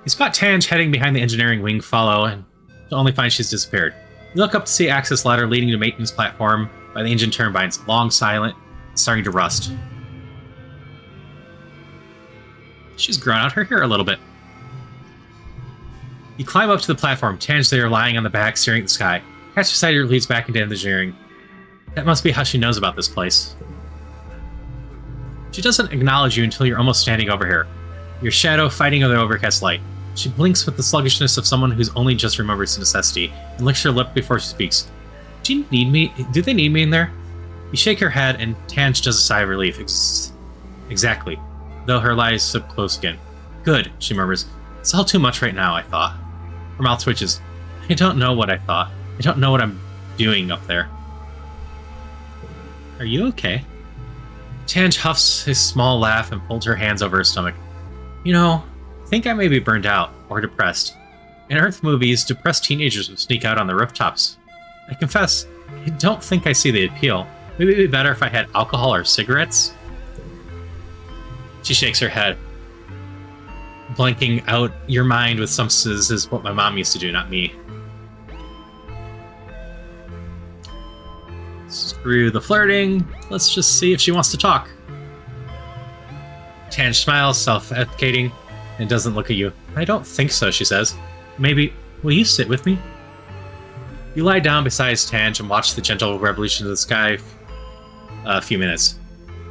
You spot Tange heading behind the engineering wing, follow, and only find she's disappeared. You look up to see access ladder leading to maintenance platform by the engine turbines, long, silent, starting to rust. She's grown out her hair a little bit. You climb up to the platform, Tange there lying on the back, staring at the sky. Hatch beside her leads back into engineering. That must be how she knows about this place. She doesn't acknowledge you until you're almost standing over her, your shadow fighting over the overcast light. She blinks with the sluggishness of someone who's only just remembered its necessity, and licks her lip before she speaks. Do you need me? Do they need me in there? You shake her head, and Tange does a sigh of relief. Exactly. Though her lies slip close again. Good, she murmurs. It's all too much right now, I thought. Her mouth twitches. I don't know what I thought. I don't know what I'm doing up there. Are you okay? Tange huffs his small laugh and folds her hands over her stomach. You know, I think I may be burned out, or depressed. In Earth movies, depressed teenagers would sneak out on the rooftops. I confess, I don't think I see the appeal. Maybe it'd be better if I had alcohol or cigarettes? She shakes her head. Blanking out your mind with substances is what my mom used to do, not me. Screw the flirting. Let's just see if she wants to talk. Tange smiles, self-efficating, and doesn't look at you. I don't think so, she says. Maybe, will you sit with me? You lie down beside Tange and watch the gentle revolution of the sky a few minutes.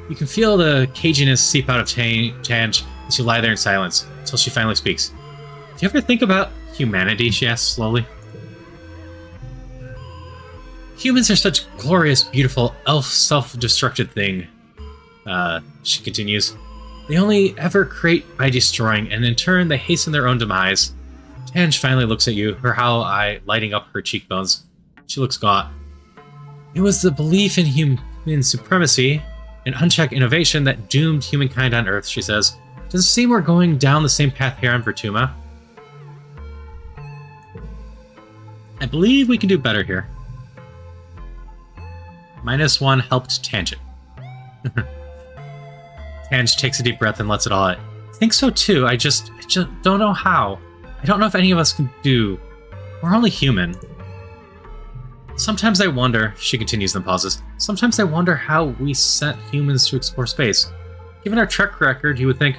You can feel the caginess seep out of Tange as you lie there in silence, until she finally speaks. Do you ever think about humanity, she asks slowly. Humans are such glorious, beautiful, elf self-destructed thing, she continues. They only ever create by destroying, and in turn they hasten their own demise. Tange finally looks at you, her hollow eye lighting up her cheekbones. She looks gaunt. It was the belief in human supremacy and unchecked innovation that doomed humankind on Earth, she says. Does it seem we're going down the same path here on Vertuma? I believe we can do better here. -1 helped Tangent. Tange takes a deep breath and lets it all out. I think so too, I just don't know how. I don't know if any of us can do. We're only human. Sometimes I wonder, she continues and pauses, sometimes I wonder how we sent humans to explore space. Given our trek record, you would think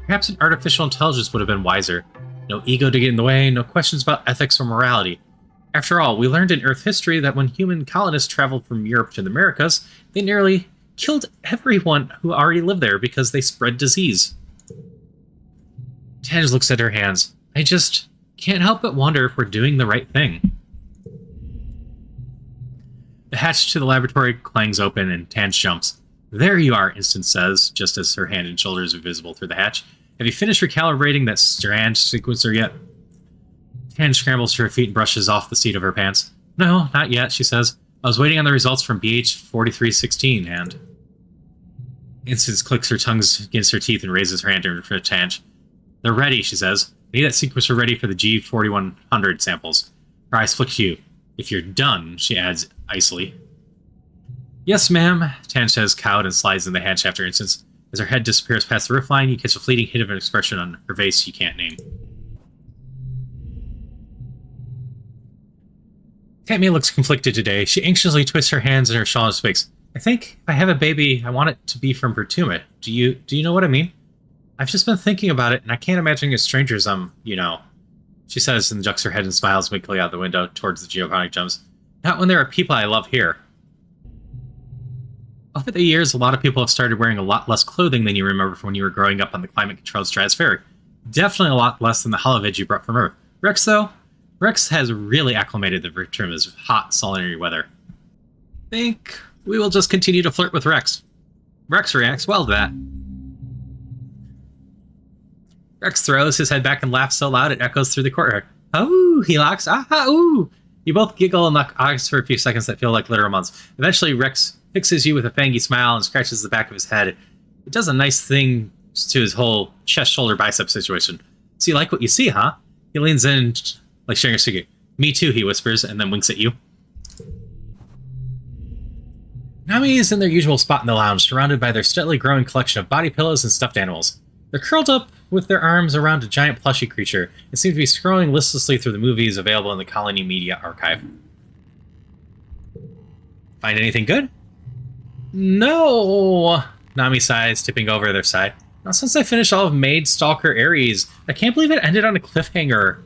perhaps an artificial intelligence would have been wiser. No ego to get in the way, no questions about ethics or morality. After all, we learned in Earth history that when human colonists traveled from Europe to the Americas, they nearly killed everyone who already lived there because they spread disease. Tange looks at her hands. I just can't help but wonder if we're doing the right thing. The hatch to the laboratory clangs open and Tange jumps. There you are, Instant says, just as her hand and shoulders are visible through the hatch. Have you finished recalibrating that strand sequencer yet? Tange scrambles to her feet and brushes off the seat of her pants. No, not yet, she says. I was waiting on the results from BH4316, and... Instance clicks her tongue against her teeth and raises her hand to Tange. They're ready, she says. I need that sequencer ready for the G4100 samples. Her eyes flick to you. If you're done, she adds icily. Yes, ma'am, Tange says, cowed, and slides in the hatch after Instance. As her head disappears past the roof line, you catch a fleeting hint of an expression on her face you can't name. Tammy looks conflicted today. She anxiously twists her hands in her shawl and speaks. I think if I have a baby, I want it to be from Vertuma. Do you know what I mean? I've just been thinking about it, and I can't imagine as strangers, she says and ducks her head and smiles weakly out the window towards the geochronic gems. Not when there are people I love here. Over the years, a lot of people have started wearing a lot less clothing than you remember from when you were growing up on the climate-controlled stratospheric. Definitely a lot less than the holovid you brought from Earth. Rex, though? Rex has really acclimated to Vertuma's hot, sultry weather. Think we will just continue to flirt with Rex. Rex reacts well to that. Rex throws his head back and laughs so loud it echoes through the courtyard. Oh, he locks. Ah, ooh. You both giggle and lock eyes for a few seconds that feel like literal months. Eventually, Rex fixes you with a fangy smile and scratches the back of his head. It does a nice thing to his whole chest, shoulder, bicep situation. So you like what you see, huh? He leans in, like sharing a secret. Me too, he whispers, and then winks at you. Nami is in their usual spot in the lounge, surrounded by their steadily growing collection of body pillows and stuffed animals. They're curled up with their arms around a giant plushy creature and seem to be scrolling listlessly through the movies available in the Colony Media Archive. Find anything good? No! Nami sighs, tipping over their side. Not since I finished all of Maid Stalker Ares. I can't believe it ended on a cliffhanger.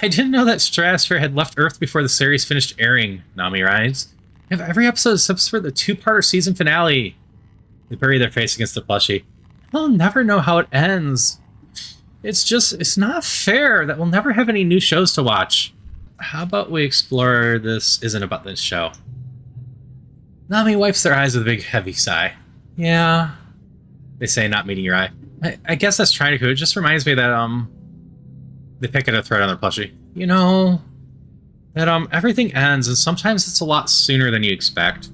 I didn't know that Stratosphere had left Earth before the series finished airing, Nami writes. I have every episode except for the two-parter season finale. They bury their face against the plushie. We'll never know how it ends. It's not fair that we'll never have any new shows to watch. How about we explore this isn't about this show? Nami wipes their eyes with a big, heavy sigh. Yeah, they say, not meeting your eye. I guess that's trying to. It just reminds me that, they pick at a thread on their plushie. You know, that, everything ends, and sometimes it's a lot sooner than you expect.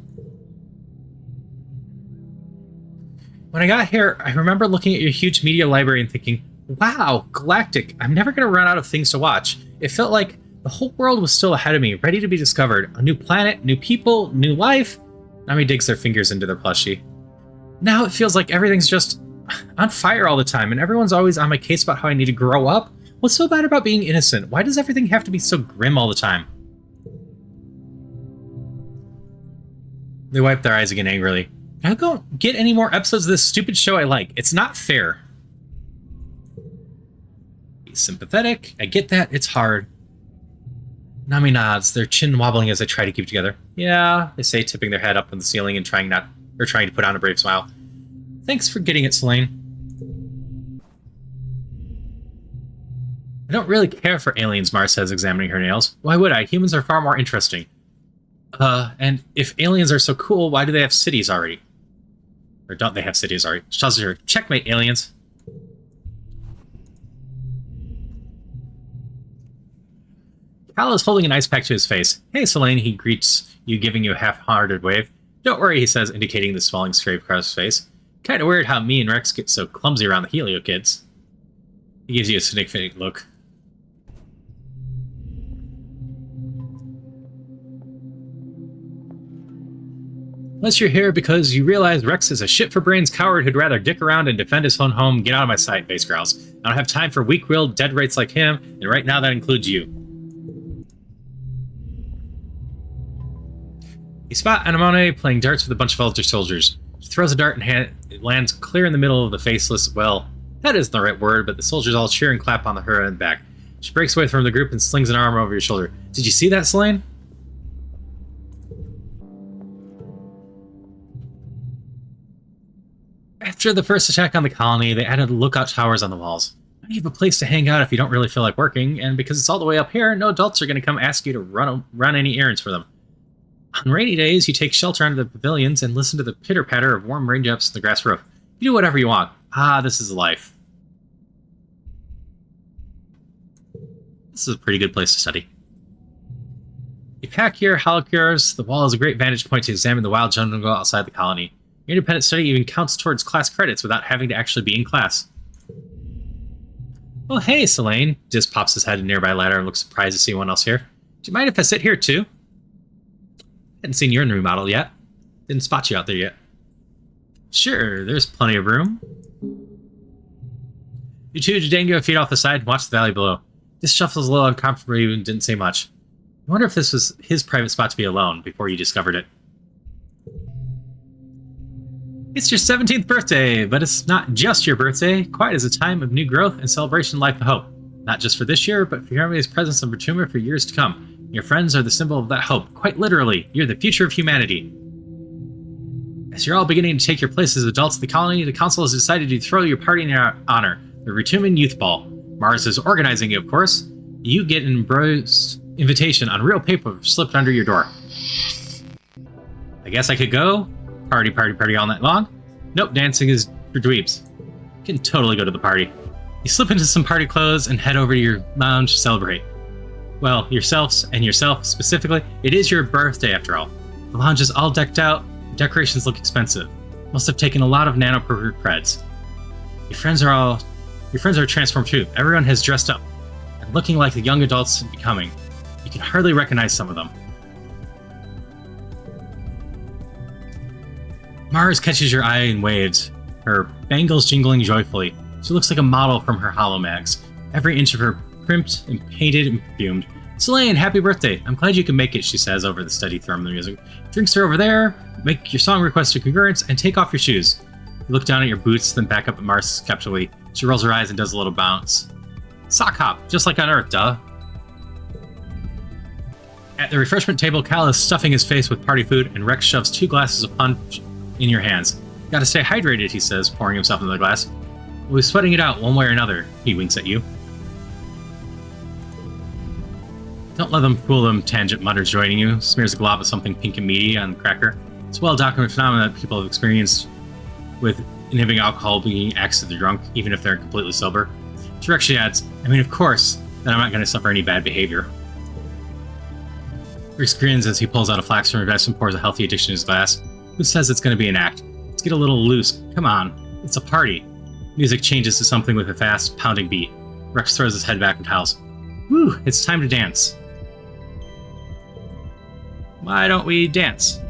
When I got here, I remember looking at your huge media library and thinking, wow, Galactic, I'm never going to run out of things to watch. It felt like the whole world was still ahead of me, ready to be discovered. A new planet, new people, new life. Nami digs their fingers into their plushie. Now it feels like everything's just on fire all the time, and everyone's always on my case about how I need to grow up. What's so bad about being innocent? Why does everything have to be so grim all the time? They wipe their eyes again angrily. I don't get any more episodes of this stupid show I like. It's not fair. He's sympathetic. I get that. It's hard. Nami nods, their chin wobbling as they try to keep together. Yeah, they say, tipping their head up in the ceiling and trying to put on a brave smile. Thanks for getting it, Selene. I don't really care for aliens, Mars says, examining her nails. Why would I? Humans are far more interesting. And if aliens are so cool, why do they have cities already? Or don't they have cities already? She tells her, checkmate, aliens. Cal is holding an ice pack to his face. Hey, Selene, he greets you, giving you a half-hearted wave. Don't worry, he says, indicating the swelling scrape across his face. Kinda weird how me and Rex get so clumsy around the Helio kids. He gives you a significant look. Unless you're here because you realize Rex is a shit-for-brains coward who'd rather dick around and defend his own home, get out of my sight, Base growls. I don't have time for weak-willed dead rates like him, and right now that includes you. You spot Anemone playing darts with a bunch of other soldiers. She throws a dart and it lands clear in the middle of the faceless, well, that isn't the right word, but the soldiers all cheer and clap on her and back. She breaks away from the group and slings an arm over your shoulder. Did you see that, Selene? After the first attack on the colony, they added lookout towers on the walls. You have a place to hang out if you don't really feel like working, and because it's all the way up here, no adults are going to come ask you to run any errands for them. On rainy days, you take shelter under the pavilions and listen to the pitter-patter of warm raindrops on the grass roof. You do whatever you want. Ah, this is life. This is a pretty good place to study. You pack your holocures. The wall is a great vantage point to examine the wild jungle outside the colony. Your independent study even counts towards class credits without having to actually be in class. Oh, hey, Selene. Diz pops his head in a nearby ladder and looks surprised to see anyone else here. Do you mind if I sit here, too? Hadn't seen your new model yet. Didn't spot you out there yet. Sure, there's plenty of room. You two dangle your feet off the side and watch the valley below. This shuffles a little uncomfortably and didn't say much. I wonder if this was his private spot to be alone before you discovered it. It's your 17th birthday, but it's not just your birthday. Quiet is a time of new growth and celebration, life and hope. Not just for this year, but for your family's presence in Vertumnalia for years to come. Your friends are the symbol of that hope. Quite literally, you're the future of humanity. As you're all beginning to take your place as adults in the colony, the council has decided to throw your party in your honor, the Vertumnalia Youth Ball. Mars is organizing it, of course. You get an embraced invitation on real paper slipped under your door. I guess I could go. Party, party, party all night long? Nope, dancing is for dweebs. You can totally go to the party. You slip into some party clothes and head over to your lounge to celebrate. Well, yourselves and yourself specifically, it is your birthday after all. The lounge is all decked out, the decorations look expensive. Must have taken a lot of nano-perfect creds. Your friends are transformed too. Everyone has dressed up and looking like the young adults becoming. You can hardly recognize some of them. Mars catches your eye and waves, her bangles jingling joyfully. She looks like a model from her holomags, every inch of her crimped and painted and perfumed. Selene, happy birthday. I'm glad you can make it, she says over the steady thrum of the music. Drinks are over there, make your song request to Congruence, and take off your shoes. You look down at your boots, then back up at Mars skeptically. She rolls her eyes and does a little bounce. Sock hop, just like on Earth, duh. At the refreshment table, Cal is stuffing his face with party food, and Rex shoves 2 glasses of punch in your hands. Gotta stay hydrated, he says, pouring himself into the glass. We'll be sweating it out one way or another, he winks at you. Don't let them fool them, Tangent mutters, joining you. Smears a glob of something pink and meaty on the cracker. It's a well-documented phenomenon that people have experienced with inhibiting alcohol being accidentally drunk, even if they're completely sober. To Rex, she adds, I mean, of course, then I'm not going to suffer any bad behavior. Rex grins as he pulls out a flax from her vest and pours a healthy addiction in his glass. Who says it's going to be an act? Let's get a little loose. Come on. It's a party. Music changes to something with a fast, pounding beat. Rex throws his head back and howls. Whew, it's time to dance. Why don't we dance?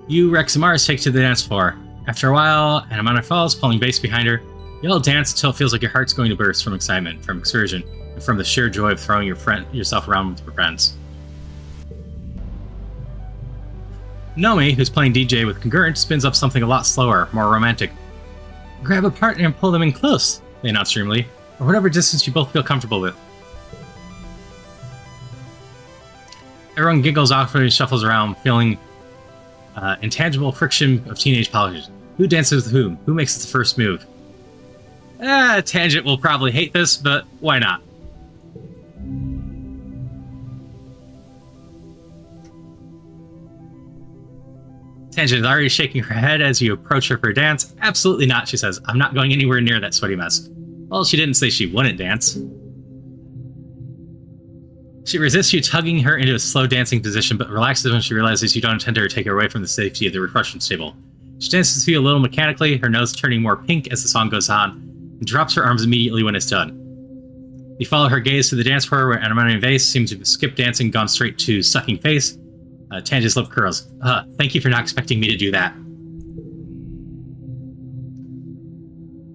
You, Rex, and Mars take to the dance floor. After a while, Anna falls, pulling bass behind her. You all dance until it feels like your heart's going to burst from excitement, from excursion, and from the sheer joy of throwing yourself around with your friends. Nomi, who's playing DJ with Congruent, spins up something a lot slower, more romantic. Grab a partner and pull them in close, they announce dreamily, or whatever distance you both feel comfortable with. Everyone giggles awkwardly and shuffles around, feeling intangible friction of teenage politics. Who dances with whom? Who makes the first move? Tangent will probably hate this, but why not? Tangent is already shaking her head as you approach her for a dance. Absolutely not, she says. I'm not going anywhere near that sweaty mess. Well, she didn't say she wouldn't dance. She resists you, tugging her into a slow dancing position, but relaxes when she realizes you don't intend to take her away from the safety of the refreshment table. She dances with you a little mechanically, her nose turning more pink as the song goes on, and drops her arms immediately when it's done. You follow her gaze to the dance floor where Anemone and Vase seem to skip dancing, gone straight to sucking face. Tangent's lip curls. Thank you for not expecting me to do that.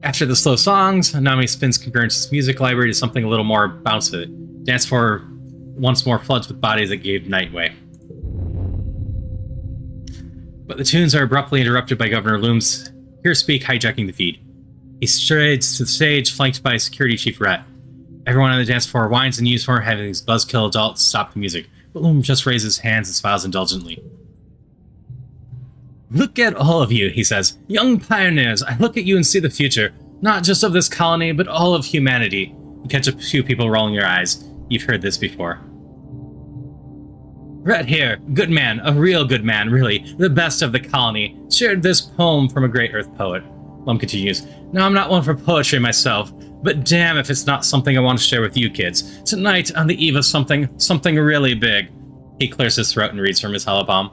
After the slow songs, Nami spins Congruence's music library to something a little more bounce with it. Dance floor once more floods with bodies that gave night way. But the tunes are abruptly interrupted by Governor Looms here speak, hijacking the feed. He strides to the stage, flanked by Security Chief Rhett. Everyone on the dance floor whines in uniform, having these buzzkill adults stop the music. But Loom just raises his hands and smiles indulgently. Look at all of you, he says. Young pioneers, I look at you and see the future. Not just of this colony, but all of humanity. You catch a few people rolling their eyes. You've heard this before. Rhett here, good man, a real good man, really, the best of the colony, shared this poem from a great Earth poet. Lum continues, now I'm not one for poetry myself, but damn if it's not something I want to share with you kids. Tonight, on the eve of something really big. He clears his throat and reads from his hollow palm.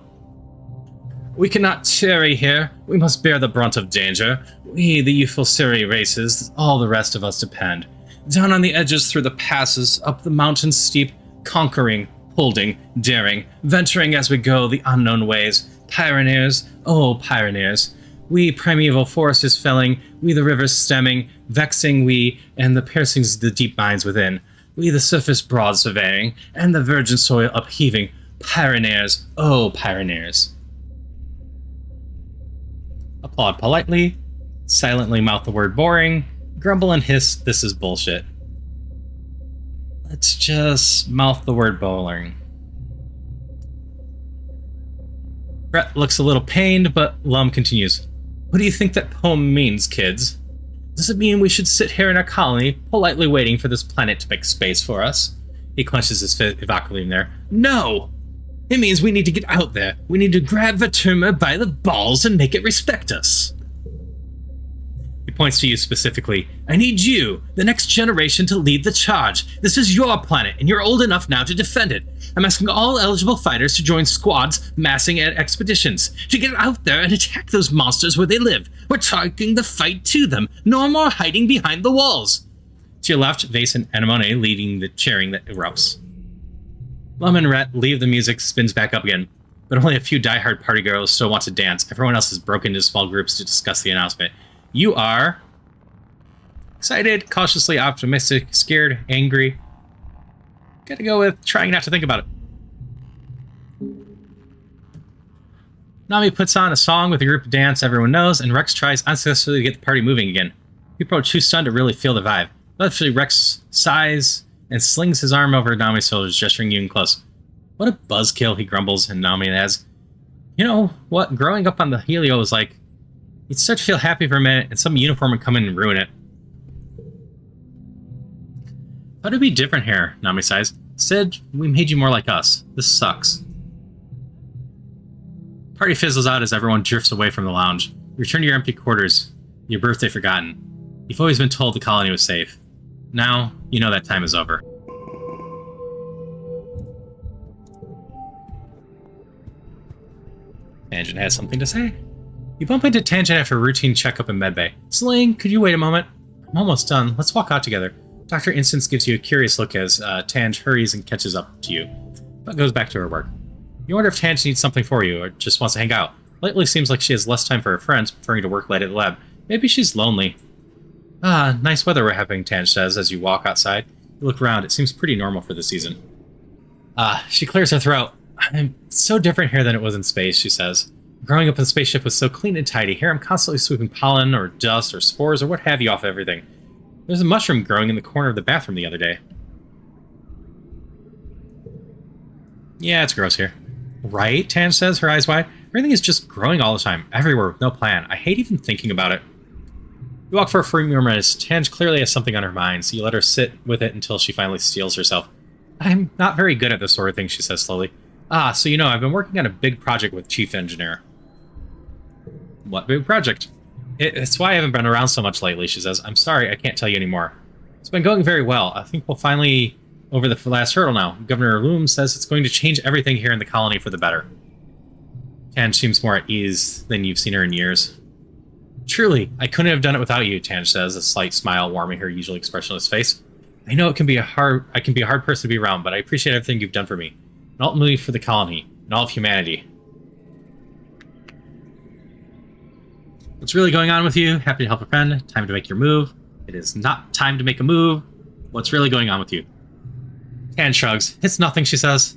We cannot tarry here. We must bear the brunt of danger. We, the youthful Siri races, all the rest of us depend. Down on the edges, through the passes, up the mountains steep, conquering, holding, daring, venturing as we go the unknown ways. Pioneers, oh pioneers. We primeval forests felling, we the rivers stemming, vexing we, and the piercings of the deep mines within. We the surface broad surveying, and the virgin soil upheaving. Pioneers, oh pioneers. Applaud politely, silently mouth the word boring, grumble and hiss, this is bullshit. Let's just mouth the word bowling. Brett looks a little pained, but Lum continues. What do you think that poem means, kids? Does it mean we should sit here in our colony, politely waiting for this planet to make space for us? He clenches his fist evocatively there. No! It means we need to get out there. We need to grab Vertumnalia by the balls and make it respect us. He points to you specifically. I need you, the next generation, to lead the charge. This is your planet, and you're old enough now to defend it. I'm asking all eligible fighters to join squads massing at expeditions, to get out there and attack those monsters where they live. We're taking the fight to them. No more hiding behind the walls. To your left, Vase and Anemone leading the cheering that erupts. Lum and Rhett leave, the music spins back up again, but only a few diehard party girls still want to dance. Everyone else has broken into small groups to discuss the announcement. You are excited, cautiously optimistic, scared, angry. Gotta go with trying not to think about it. Nami puts on a song with a group of dance everyone knows, and Rex tries unsuccessfully to get the party moving again. People are too stunned to really feel the vibe. Eventually, Rex sighs and slings his arm over Nami's shoulders, gesturing you in close. What a buzzkill, he grumbles, and Nami adds, you know what growing up on the Helio was like? You'd start to feel happy for a minute, and some uniform would come in and ruin it. Thought it'd be different here, Nami sighs. Said we made you more like us. This sucks. Party fizzles out as everyone drifts away from the lounge. You return to your empty quarters, your birthday forgotten. You've always been told the colony was safe. Now, you know that time is over. Tangent has something to say. You bump into Tangent after a routine checkup in medbay. Sling, could you wait a moment? I'm almost done. Let's walk out together. Dr. Instance gives you a curious look as Tange hurries and catches up to you, but goes back to her work. You wonder if Tange needs something for you, or just wants to hang out. Lately seems like she has less time for her friends, preferring to work late at the lab. Maybe she's lonely. Ah, nice weather we're having, Tange says as you walk outside. You look around, it seems pretty normal for the season. She clears her throat. I'm so different here than it was in space, she says. Growing up in the spaceship was so clean and tidy. Here I'm constantly sweeping pollen, or dust, or spores, or what have you off everything. There's a mushroom growing in the corner of the bathroom the other day. Yeah, it's gross here. Right, Tange says, her eyes wide. Everything is just growing all the time, everywhere with no plan. I hate even thinking about it. You walk for a few moment as Tange clearly has something on her mind, so you let her sit with it until she finally steels herself. I'm not very good at this sort of thing, she says slowly. So you know, I've been working on a big project with Chief Engineer. What big project? It's why I haven't been around so much lately, she says. I'm sorry, I can't tell you anymore. It's been going very well. I think we'll finally over the last hurdle now. Governor Loom says it's going to change everything here in the colony for the better. Tange seems more at ease than you've seen her in years. Truly, I couldn't have done it without you, Tange says, a slight smile warming her usually expressionless face. I know I can be a hard person to be around, but I appreciate everything you've done for me, and ultimately for the colony, and all of humanity. What's really going on with you? Happy to help a friend. Time to make your move. It is not time to make a move. What's really going on with you? Tange shrugs. It's nothing, she says.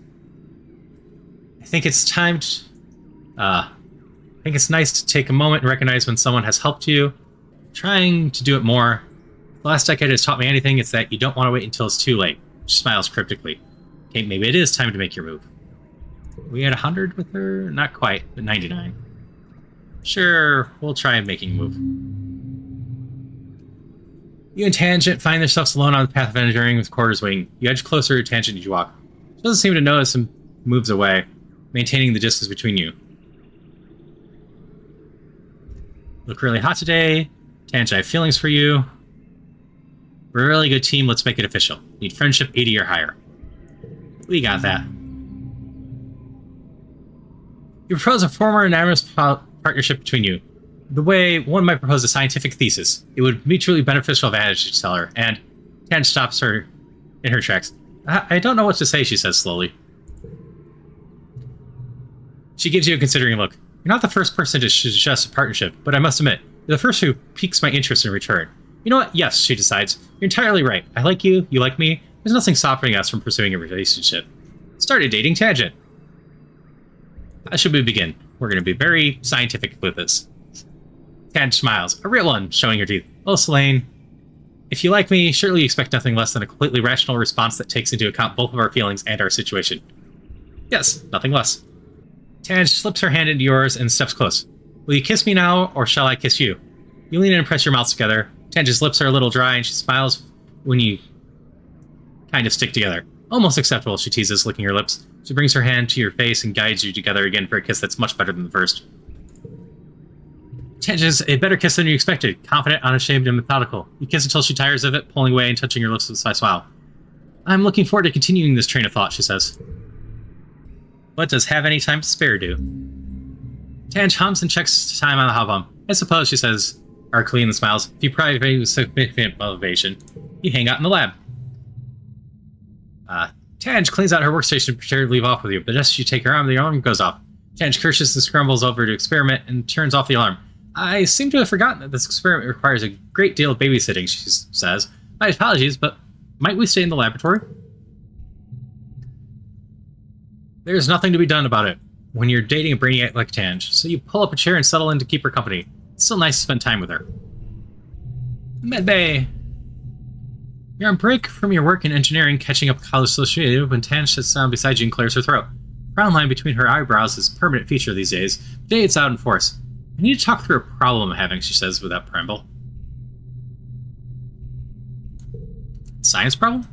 I think it's time to... I think it's nice to take a moment and recognize when someone has helped you. Trying to do it more. The last decade has taught me anything, it's that you don't want to wait until it's too late. She smiles cryptically. Okay, maybe it is time to make your move. We had 100 with her? Not quite, but 99. Sure, we'll try making a move. You and Tangent find yourselves alone on the path of engineering with quarters waiting. You edge closer to Tangent as you walk. She doesn't seem to notice and moves away, maintaining the distance between you. Look really hot today. Tangent, I have feelings for you. We're a really good team, let's make it official. Need friendship 80 or higher. We got that. You propose a former anonymous partnership between you. The way one might propose a scientific thesis. It would be mutually beneficial advantage to tell her, and Tange stops her in her tracks. I don't know what to say, she says slowly. She gives you a considering look. You're not the first person to suggest a partnership, but I must admit, you're the first who piques my interest in return. You know what? Yes, she decides. You're entirely right. I like you, you like me. There's nothing stopping us from pursuing a relationship. Started dating Tangent. How should we begin? We're going to be very scientific with this. Tange smiles. A real one, showing her teeth. Oh, Selene. If you like me, surely you expect nothing less than a completely rational response that takes into account both of our feelings and our situation. Yes, nothing less. Tange slips her hand into yours and steps close. Will you kiss me now, or shall I kiss you? You lean in and press your mouths together. Tange's lips are a little dry, and she smiles when you kind of stick together. Almost acceptable, she teases, licking her lips. She brings her hand to your face and guides you together again for a kiss that's much better than the first. Tange is a better kiss than you expected, confident, unashamed, and methodical. You kiss until she tires of it, pulling away and touching your lips with a smile. I'm looking forward to continuing this train of thought, she says. What does have any time to spare do? Tange hums and checks time on the hub bump. I suppose, she says, arcly and smiles. If you provide with significant motivation, you hang out in the lab. Tange cleans out her workstation and prepares to leave off with you, but just as you take her arm, the alarm goes off. Tange curses and scrambles over to experiment and turns off the alarm. I seem to have forgotten that this experiment requires a great deal of babysitting, she says. My apologies, but might we stay in the laboratory? There's nothing to be done about it when you're dating a brainiac like Tange, so you pull up a chair and settle in to keep her company. It's still nice to spend time with her. Medbay. You're on break from your work in engineering, catching up with College Associated when Tange sits down beside you and clears her throat. The frown line between her eyebrows is a permanent feature these days. Today it's out in force. I need to talk through a problem I'm having, she says without preamble. Science problem?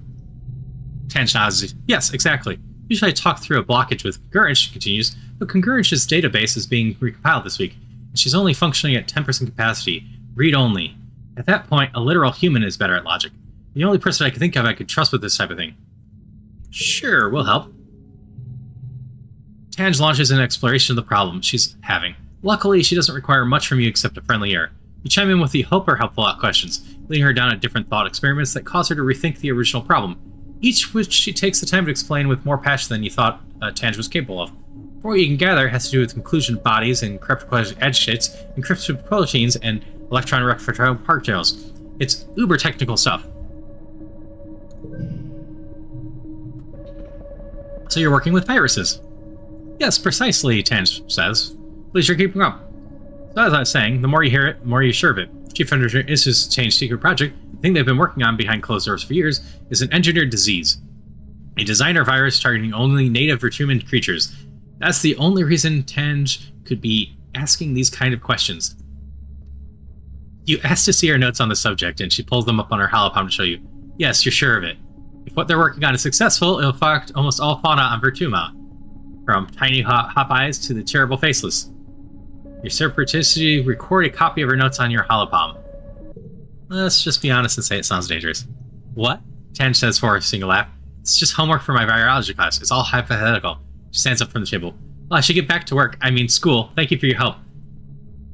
Tange nods. Yes, exactly. Usually I talk through a blockage with Concurrence, she continues, but Concurrence's database is being recompiled this week, and she's only functioning at 10% capacity, read-only. At that point, a literal human is better at logic. The only person I can think of I could trust with this type of thing. Sure, we'll help. Tange launches an exploration of the problem she's having. Luckily, she doesn't require much from you except a friendly ear. You chime in with the hope are helpful questions, leading her down a different thought experiments that cause her to rethink the original problem, each which she takes the time to explain with more passion than you thought Tange was capable of. For what you can gather, it has to do with conclusion bodies and cryptoquadratic agitates, encrypted proteins, and electron rectifier particles. It's uber technical stuff. So you're working with viruses? Yes, precisely, Tange says. Please, you're keeping up. So as I was saying, the more you hear it, the more you're sure of it. Chief Engineer is to change secret project. The thing they've been working on behind closed doors for years is an engineered disease. A designer virus targeting only native Vertumnalia creatures. That's the only reason Tange could be asking these kind of questions. You asked to see her notes on the subject, and she pulls them up on her holopalm to show you. Yes, you're sure of it. If what they're working on is successful, it'll affect almost all fauna on Vertumnalia, from tiny hop eyes to the terrible faceless. Your surreptitiously record a copy of her notes on your holopalm. Let's just be honest and say it sounds dangerous. What? Tange says, forcing a laugh. It's just homework for my virology class. It's all hypothetical. She stands up from the table. Well, I should get back to work. I mean, school. Thank you for your help.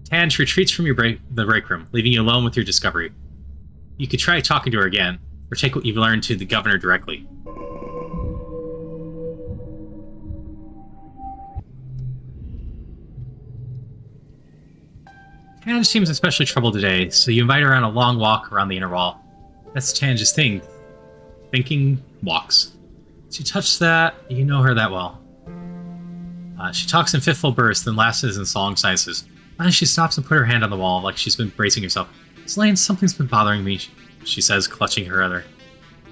Tange retreats from the break room, leaving you alone with your discovery. You could try talking to her again, or take what you've learned to the governor directly. Tange seems especially troubled today, so you invite her on a long walk around the inner wall. That's Tange's thing. Thinking walks. She touched that, you know her that well. She talks in fitful bursts, then lapses in song silences. Finally, she stops and puts her hand on the wall, like she's been bracing herself. Selene, something's been bothering me, she says, clutching her other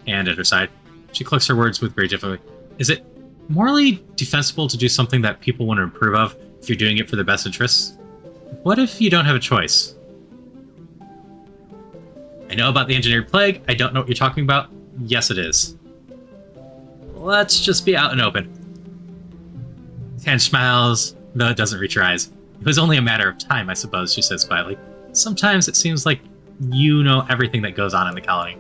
hand at her side. She clicks her words with great difficulty. Is it morally defensible to do something that people want to approve of if you're doing it for their best interests? What if you don't have a choice? I know about the engineered plague. I don't know what you're talking about. Yes, it is. Let's just be out and open. Tange smiles, though it doesn't reach her eyes. It was only a matter of time, I suppose, she says quietly. Sometimes it seems like you know everything that goes on in the colony.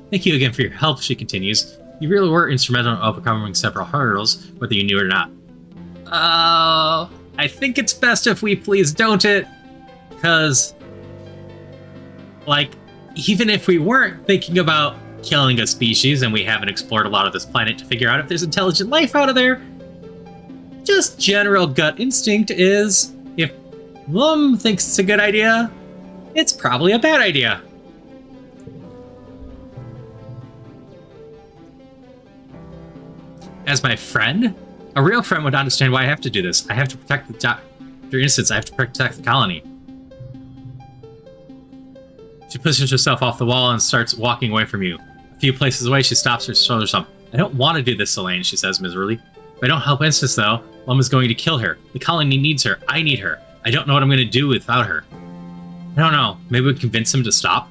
Thank you again for your help, she continues. You really were instrumental in overcoming several hurdles, whether you knew it or not. I think it's best if we please don't it, because, like, even if we weren't thinking about killing a species and we haven't explored a lot of this planet to figure out if there's intelligent life out of there, just general gut instinct is, if Lum thinks it's a good idea, it's probably a bad idea. As my friend, a real friend would understand why I have to do this. I have to protect the Dr. Instance. I have to protect the colony. She pushes herself off the wall and starts walking away from you. A few places away, she stops her shoulders up. I don't want to do this, Selene, she says miserably. If I don't help Instance, though, Lum is going to kill her. The colony needs her. I need her. I don't know what I'm going to do without her. I don't know. Maybe we convince him to stop?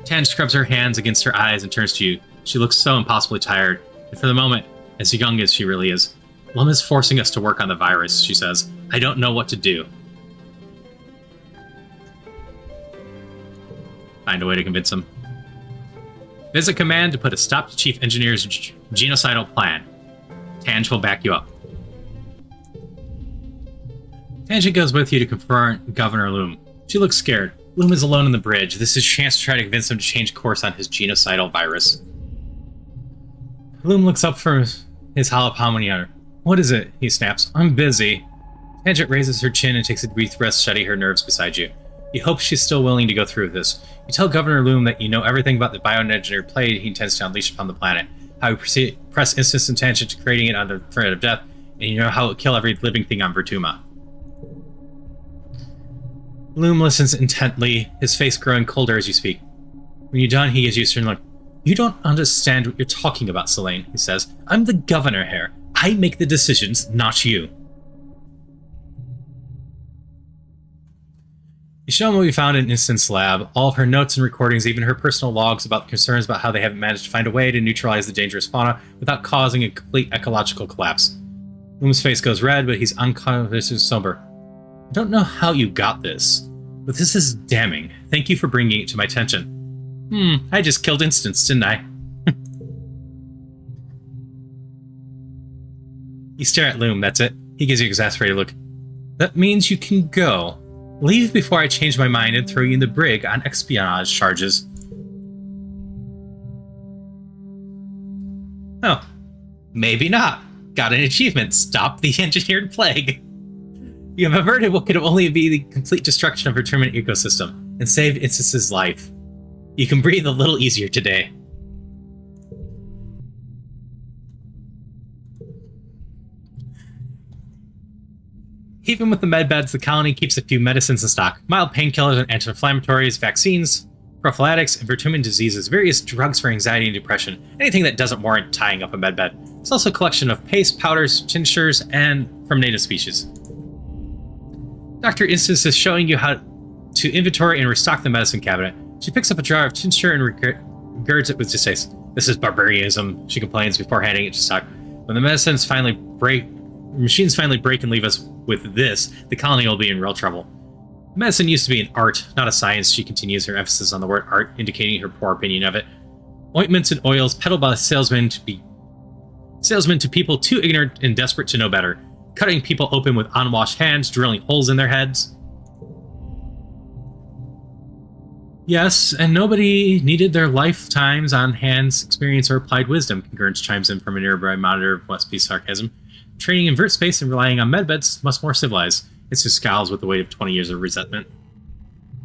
Tange scrubs her hands against her eyes and turns to you. She looks so impossibly tired. And for the moment, as young as she really is, Lum is forcing us to work on the virus, she says. I don't know what to do. Find a way to convince him. Visit command to put a stop to Chief Engineer's genocidal plan. Tange will back you up. Tange goes with you to confront Governor Loom. She looks scared. Loom is alone on the bridge. This is a chance to try to convince him to change course on his genocidal virus. Loom looks up from his hollow monitor. What is it? He snaps. I'm busy. Tangent raises her chin and takes a deep breath, shutting her nerves beside you. You hope she's still willing to go through with this. You tell Governor Loom that you know everything about the bioengineered plague he intends to unleash upon the planet, how he press instance and tangent to creating it under threat of death, and you know how it will kill every living thing on Vertuma. Loom listens intently, his face growing colder as you speak. When you're done, he gives you a certain look. You don't understand what you're talking about, Selene, he says. I'm the governor here. I make the decisions, not you. You show him what we found in Instant's lab, all of her notes and recordings, even her personal logs about concerns about how they haven't managed to find a way to neutralize the dangerous fauna without causing a complete ecological collapse. Loom's face goes red, but he's unconsciously sober. I don't know how you got this, but this is damning. Thank you for bringing it to my attention. I just killed Instance, didn't I? You stare at Loom, that's it. He gives you an exasperated look. That means you can go. Leave before I change my mind and throw you in the brig on espionage charges. Oh, maybe not. Got an achievement. Stop the engineered plague. You have averted what could only be the complete destruction of her terminate ecosystem and saved Instance's life. You can breathe a little easier today. Even with the medbeds, the colony keeps a few medicines in stock. Mild painkillers and anti-inflammatories, vaccines, prophylactics, and Vertuman diseases, various drugs for anxiety and depression, anything that doesn't warrant tying up a medbed. There's also a collection of paste, powders, tinctures, and from native species. Dr. Instance is showing you how to inventory and restock the medicine cabinet. She picks up a jar of tincture and regards it with distaste. This is barbarism, she complains before handing it to stock. When the machines finally break and leave us with this, the colony will be in real trouble. Medicine used to be an art, not a science, she continues, her emphasis on the word art, indicating her poor opinion of it. Ointments and oils peddled by salesmen to people too ignorant and desperate to know better, cutting people open with unwashed hands, drilling holes in their heads. Yes, and nobody needed their lifetimes on hands, experience, or applied wisdom, Concurrence chimes in from a nearby monitor of Westby's sarcasm. Training in vert space and relying on medbeds much more civilized. It's just scowls with the weight of 20 years of resentment.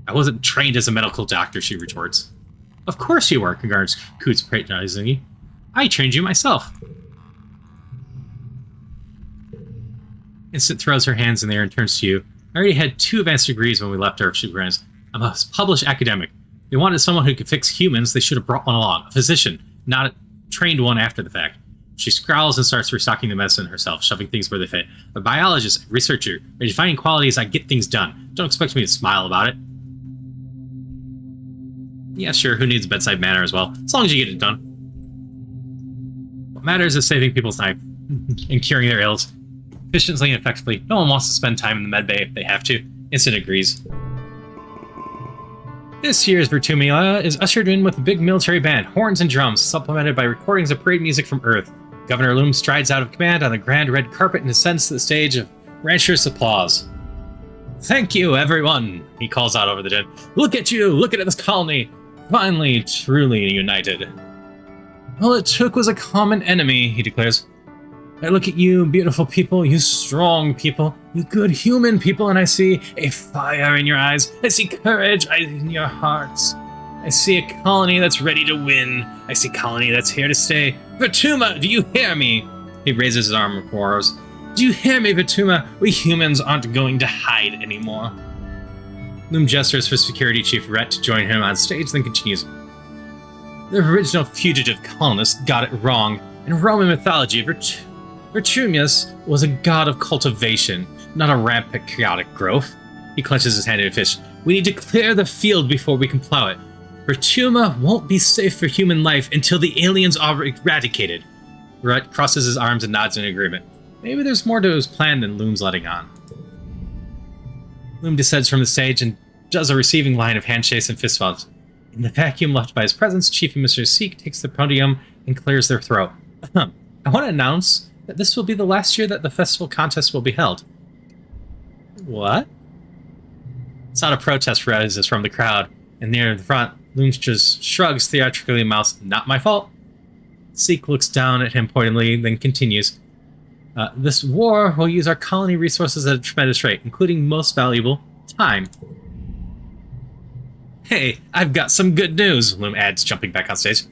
I wasn't trained as a medical doctor, she retorts. Of course you were, Concurrence coots patronizingly. I trained you myself. Instant throws her hands in the air and turns to you. I already had 2 advanced degrees when we left Earth, she grins. I'm a published academic. If they wanted someone who could fix humans, they should have brought one along. A physician, not a trained one after the fact. She scowls and starts restocking the medicine herself, shoving things where they fit. A biologist, researcher, my defining quality is I get things done. Don't expect me to smile about it. Yeah, sure, who needs bedside manner as well, as long as you get it done. What matters is saving people's life and curing their ills. Efficiently and effectively. No one wants to spend time in the medbay if they have to. Instant agrees. This year's Vertumnalia is ushered in with a big military band, horns and drums, supplemented by recordings of parade music from Earth. Governor Loom strides out of command on the grand red carpet and ascends to the stage of ranchers' applause. Thank you, everyone, he calls out over the din. Look at you, look at this colony. Finally, truly united. All it took was a common enemy, he declares. I look at you, beautiful people, you strong people, you good human people, and I see a fire in your eyes. I see courage in your hearts. I see a colony that's ready to win. I see a colony that's here to stay. Vertuma, do you hear me? He raises his arm and roars. Do you hear me, Vertuma? We humans aren't going to hide anymore. Loom gestures for Security Chief Rhett to join him on stage, then continues. The original fugitive colonists got it wrong. In Roman mythology, Vertumnus was a god of cultivation, not a rampant chaotic growth. He clenches his hand in a fist. We need to clear the field before we can plow it. Vertuma won't be safe for human life until the aliens are eradicated. Rhett crosses his arms and nods in agreement. Maybe there's more to his plan than Loom's letting on. Loom descends from the stage and does a receiving line of handshakes and fist bumps. In the vacuum left by his presence, Chief and Mr. Seek takes the podium and clears their throat. I want to announce that this will be the last year that the festival contest will be held. What? It's not a protest rises from the crowd, and near the front, Loom just shrugs theatrically and mouths, not my fault. Seek looks down at him pointedly, then continues. This war will use our colony resources at a tremendous rate, including most valuable, time. Hey, I've got some good news, Loom adds, jumping back on stage.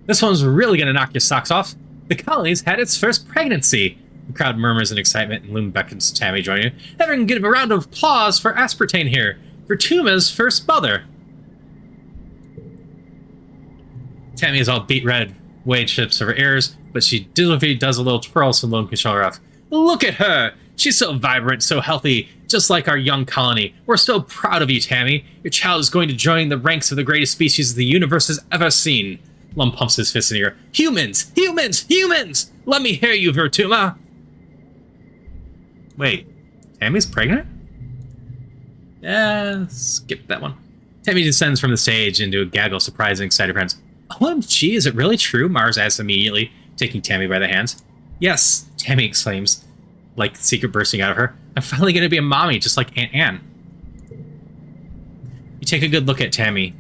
This one's really gonna knock your socks off. The colony's had its first pregnancy. The crowd murmurs in excitement, and Loom beckons Tammy join you. Everyone give a round of applause for Aspartame here, Vertumna's first mother. Tammy is all beet red, Wade chips over ears, but she does a little twirl so Loam can show her off. Look at her! She's so vibrant, so healthy, just like our young colony. We're so proud of you, Tammy. Your child is going to join the ranks of the greatest species the universe has ever seen. Lum pumps his fist in the air. Humans! Humans! Humans! Let me hear you, Vertumna! Wait, Tammy's pregnant? Yeah, skip that one. Tammy descends from the stage into a gaggle of surprised and excited friends. OMG, is it really true? Mars asks immediately, taking Tammy by the hands. Yes, Tammy exclaims, like the secret bursting out of her. I'm finally going to be a mommy, just like Aunt Anne. You take a good look at Tammy.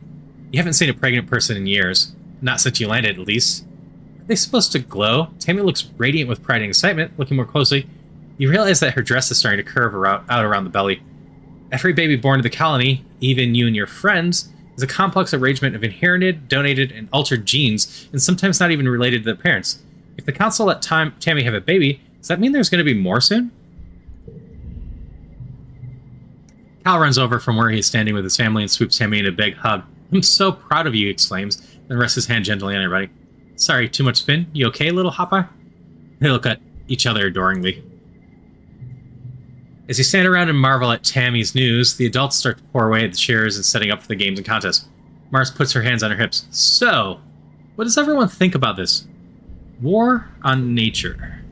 You haven't seen a pregnant person in years. Not since you landed, at least. Are they supposed to glow? Tammy looks radiant with pride and excitement. Looking more closely, you realize that her dress is starting to curve out around the belly. Every baby born to the colony, even you and your friends, is a complex arrangement of inherited, donated, and altered genes, and sometimes not even related to their parents. If the council let Tammy have a baby, does that mean there's going to be more soon? Cal runs over from where he's standing with his family and swoops Tammy in a big hug. I'm so proud of you, he exclaims, then rests his hand gently on her body. Sorry, too much spin? You okay, little hopper? They look at each other adoringly. As you stand around and marvel at Tammy's news, the adults start to pour away at the chairs and setting up for the games and contests. Mars puts her hands on her hips. So, what does everyone think about this? War on nature.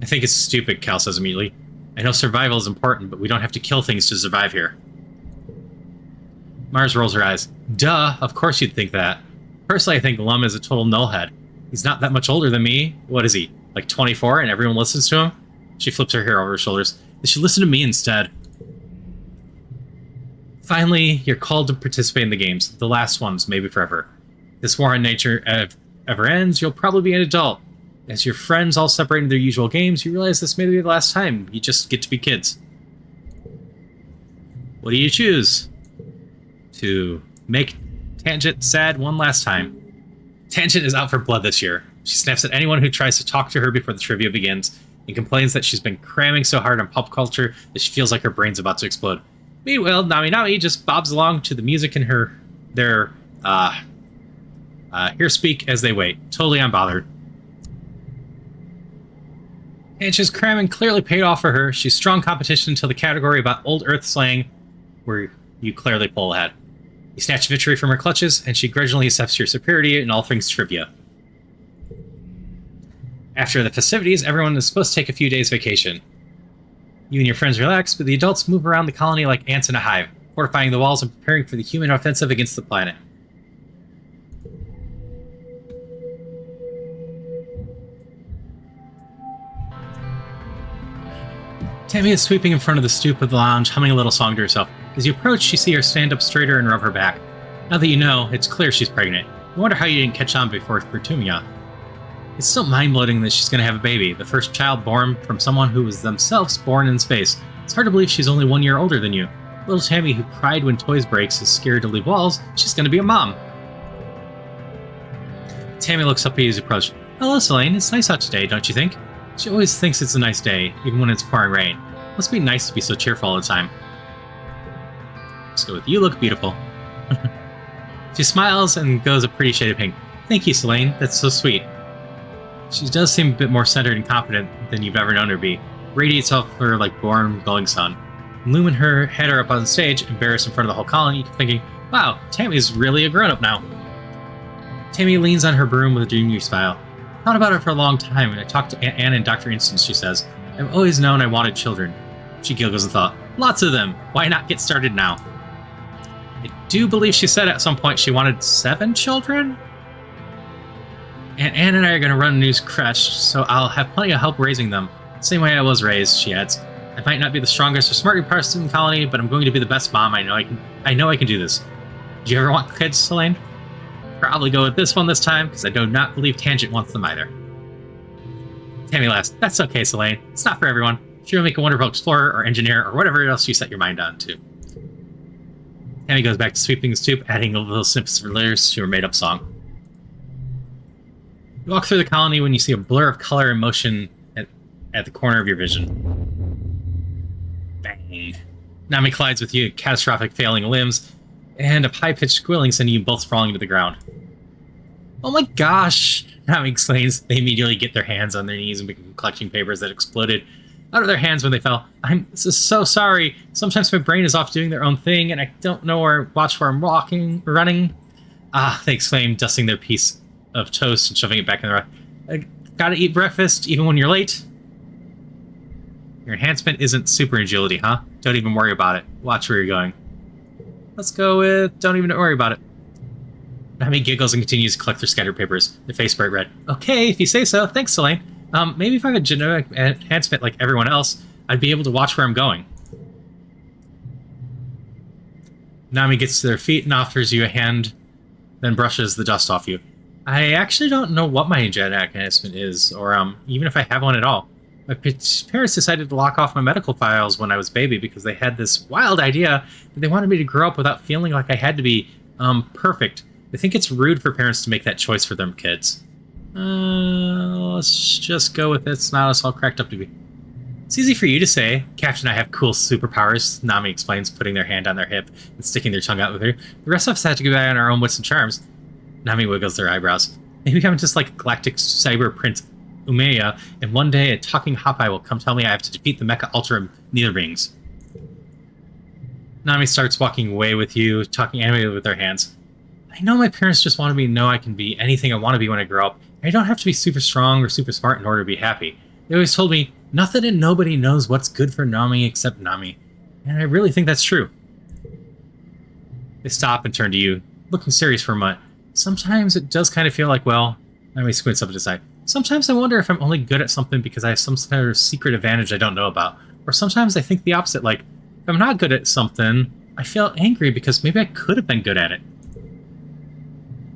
I think it's stupid, Cal says immediately. I know survival is important, but we don't have to kill things to survive here. Mars rolls her eyes. Duh, of course you'd think that. Personally, I think Lum is a total nullhead. He's not that much older than me. What is he, like 24 and everyone listens to him? She flips her hair over her shoulders. They should listen to me instead. Finally, you're called to participate in the games. The last ones, maybe forever. If this war on nature ever ends, you'll probably be an adult. As your friends all separate into their usual games, you realize this may be the last time. You just get to be kids. What do you choose? To make Tangent sad one last time. Tangent is out for blood this year. She snaps at anyone who tries to talk to her before the trivia begins, and complains that she's been cramming so hard on pop culture that she feels like her brain's about to explode. Meanwhile, Nami Nami just bobs along to the music in their here speak as they wait, totally unbothered. Tangent's cramming clearly paid off for her. She's strong competition until the category about old Earth slang, where you clearly pull ahead. You snatch victory from her clutches, and she grudgingly accepts your superiority in all things trivia. After the festivities, everyone is supposed to take a few days vacation. You and your friends relax, but the adults move around the colony like ants in a hive, fortifying the walls and preparing for the human offensive against the planet. Tammy is sweeping in front of the stoop of the lounge, humming a little song to herself. As you approach, you see her stand up straighter and rub her back. Now that you know, it's clear she's pregnant. You wonder how you didn't catch on before Vertumnalia. It's still mind-blowing that she's going to have a baby, the first child born from someone who was themselves born in space. It's hard to believe she's only 1 year older than you. Little Tammy, who cried when toys breaks, is scared to leave walls. She's going to be a mom. Tammy looks up at you as you approach. Hello, Selene. It's nice out today, don't you think? She always thinks it's a nice day, even when it's pouring rain. Must be nice to be so cheerful all the time. Let's go with you look beautiful. She smiles and goes a pretty shade of pink. Thank you, Selene. That's so sweet. She does seem a bit more centered and confident than you've ever known her be. Radiates off her like born glowing sun. Loom and her head are up on stage, embarrassed in front of the whole colony, thinking, wow, Tammy's really a grown-up now. Tammy leans on her broom with a dreamy smile. Thought about it for a long time, and I talked to Aunt Anne and Dr. Instance, she says. I've always known I wanted children. She giggles and thought, lots of them. Why not get started now? I do believe she said at some point she wanted 7 children? Aunt Anne and I are going to run a new creche, so I'll have plenty of help raising them. Same way I was raised, she adds. I might not be the strongest or smartest person in the colony, but I'm going to be the best mom. I know I can do this. Do you ever want kids, Selene? probably go with this one this time, because I do not believe Tangent wants them either. Tammy laughs. That's okay, Selene. It's not for everyone. She will make a wonderful explorer or engineer or whatever else you set your mind on to. Tammy goes back to sweeping the stoop, adding a little snippets of lyrics to her made-up song. You walk through the colony when you see a blur of color and motion at the corner of your vision. Bang. Nami collides with you, catastrophic failing limbs, and a high-pitched squealing sending you both sprawling to the ground. Oh my gosh! Nami exclaims. They immediately get their hands on their knees and begin collecting papers that exploded out of their hands when they fell. I'm so sorry. Sometimes my brain is off doing their own thing, and I don't know where I'm running. Ah, they exclaim, dusting their piece of toast and shoving it back in the I gotta eat breakfast, even when you're late. Your enhancement isn't super agility, huh? Don't even worry about it. Watch where you're going. Let's go with don't even worry about it. Nami giggles and continues to collect their scattered papers, their face bright red. Okay, if you say so. Thanks, Selene. Maybe if I have a genetic enhancement like everyone else, I'd be able to watch where I'm going. Nami gets to their feet and offers you a hand, then brushes the dust off you. I actually don't know what my genetic enhancement is, or even if I have one at all. My parents decided to lock off my medical files when I was a baby because they had this wild idea that they wanted me to grow up without feeling like I had to be, perfect. They think it's rude for parents to make that choice for their kids. Let's just go with it's not us all cracked up to be. It's easy for you to say. Captain and I have cool superpowers, Nami explains, putting their hand on their hip and sticking their tongue out with her. The rest of us had to go by on our own wits and charms. Nami wiggles their eyebrows. Maybe I'm just like galactic cyber prince Umeya, and one day a talking Hawkeye will come tell me I have to defeat the Mecha Ultra Neither Rings. Nami starts walking away with you, talking animated with their hands. I know my parents just wanted me to know I can be anything I want to be when I grow up. I don't have to be super strong or super smart in order to be happy. They always told me, nothing and nobody knows what's good for Nami except Nami. And I really think that's true. They stop and turn to you, looking serious for a moment. Sometimes it does kind of feel like, well, Nami squints up to the side. Sometimes I wonder if I'm only good at something because I have some sort of secret advantage I don't know about. Or sometimes I think the opposite, like, if I'm not good at something, I feel angry because maybe I could have been good at it.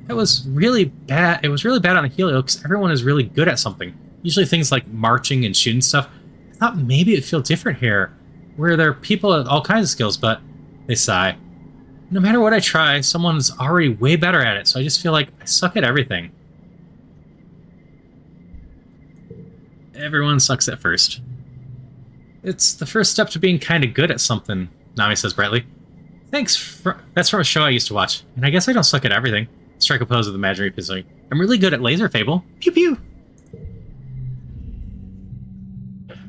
It was really bad. It was really bad on the Helio because everyone is really good at something. Usually things like marching and shooting stuff. I thought maybe it'd feel different here, where there are people at all kinds of skills, but they sigh. No matter what I try, someone's already way better at it, so I just feel like I suck at everything. Everyone sucks at first. It's the first step to being kind of good at something, Nami says brightly. Thanks, that's from a show I used to watch, and I guess I don't suck at everything. Strike a pose with imaginary pistol. I'm really good at laser fable. Pew pew!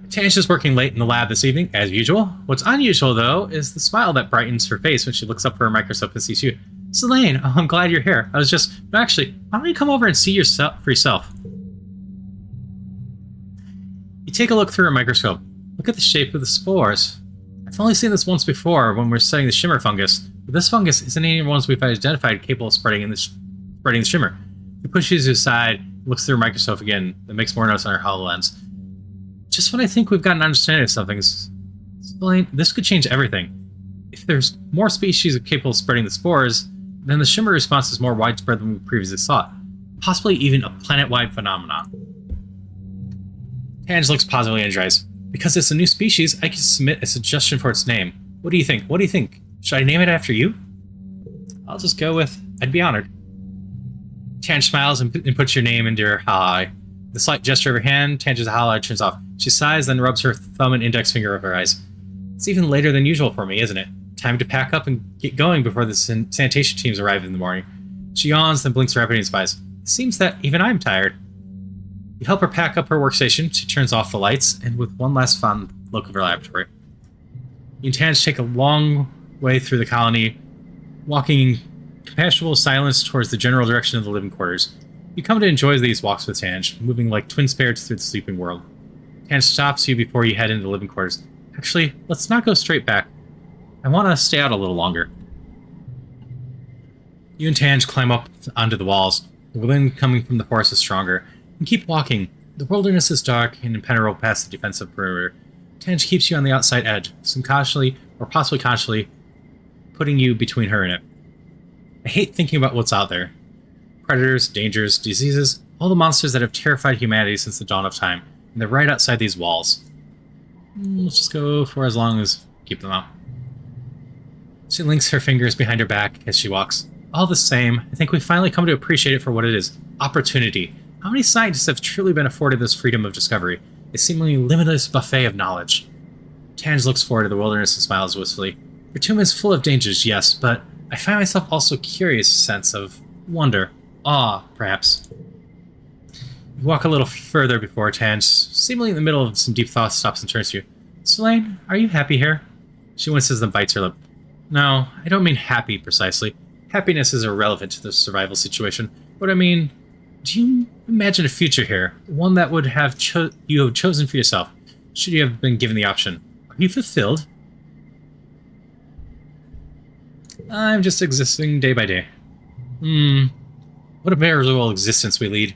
Tanish is working late in the lab this evening, as usual. What's unusual, though, is the smile that brightens her face when she looks up for her microscope and sees you. Selene, oh, I'm glad you're here. No, actually, why don't you come over and see for yourself? You take a look through her microscope. Look at the shape of the spores. I've only seen this once before when we were studying the shimmer fungus, but this fungus isn't any of the ones we've identified capable of spreading the shimmer. He pushes you aside, looks through her microscope again, then makes more notes on her HoloLens. Just when I think we've got an understanding of something, this could change everything. If there's more species capable of spreading the spores, then the shimmer response is more widespread than we previously thought, possibly even a planet-wide phenomenon. Tange looks positively energized. Because it's a new species, I can submit a suggestion for its name. What do you think? What do you think? Should I name it after you? I'll just go with, I'd be honored. Tange smiles and puts your name into her hollow. The slight gesture of her hand, Tange's hollow turns off. She sighs, then rubs her thumb and index finger over her eyes. It's even later than usual for me, isn't it? Time to pack up and get going before the sanitation teams arrive in the morning. She yawns, then blinks rapidly and spies. It seems that even I'm tired. You help her pack up her workstation. She turns off the lights, and with one last fond look of her laboratory. You and Tange take a long way through the colony, walking in compassionate silence towards the general direction of the living quarters. You come to enjoy these walks with Tange, moving like twin spirits through the sleeping world. Tange stops you before you head into the living quarters. Actually, let's not go straight back. I want to stay out a little longer. You and Tange climb up onto the walls. The wind coming from the forest is stronger. And keep walking. The wilderness is dark and impenetrable past the defensive perimeter. Tange keeps you on the outside edge, subconsciously or possibly consciously putting you between her and it. I hate thinking about what's out there. predators, dangers, diseases, all the monsters that have terrified humanity since the dawn of time. And they're right outside these walls. Let's just go for as long as keep them out. She links her fingers behind her back as she walks. All the same, I think we finally come to appreciate it for what it is. Opportunity. How many scientists have truly been afforded this freedom of discovery? A seemingly limitless buffet of knowledge. Tange looks forward to the wilderness and smiles wistfully. Vertumnalia is full of dangers, yes, but I find myself also curious sense of wonder. Awe, perhaps. You walk a little further before Tange, seemingly in the middle of some deep thought, stops and turns to you. Selene, are you happy here? She winces and bites her lip. No, I don't mean happy, precisely. Happiness is irrelevant to the survival situation. What I mean, do you imagine a future here? One that would have you have chosen for yourself, should you have been given the option. Are you fulfilled? I'm just existing day by day. What a miserable existence we lead.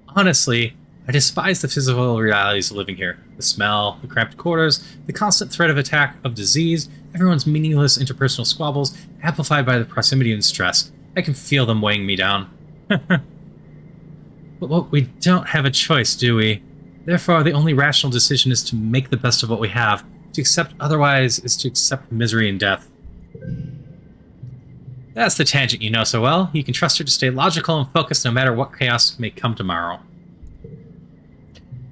Honestly, I despise the physical realities of living here. The smell, the cramped quarters, the constant threat of attack of disease, everyone's meaningless interpersonal squabbles, amplified by the proximity and stress. I can feel them weighing me down. But we don't have a choice, do we? Therefore, the only rational decision is to make the best of what we have. To accept otherwise is to accept misery and death. That's the tangent you know so well. You can trust her to stay logical and focused no matter what chaos may come tomorrow. You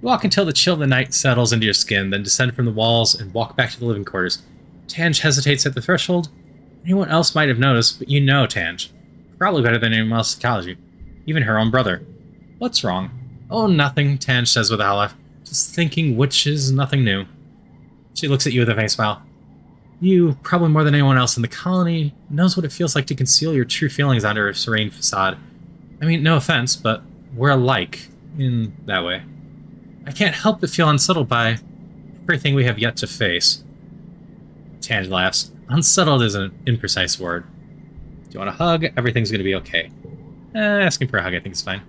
walk until the chill of the night settles into your skin, then descend from the walls and walk back to the living quarters. Tange hesitates at the threshold. Anyone else might have noticed, but you know Tange. Probably better than anyone else in college. Even her own brother. What's wrong? Oh, nothing, Tange says with a laugh. Just thinking, which is nothing new. She looks at you with a faint smile. You, probably more than anyone else in the colony, knows what it feels like to conceal your true feelings under a serene facade. I mean, no offense, but we're alike in that way. I can't help but feel unsettled by everything we have yet to face. Tange laughs. Unsettled is an imprecise word. Do you want a hug? Everything's going to be okay. Asking for a hug, I think is fine.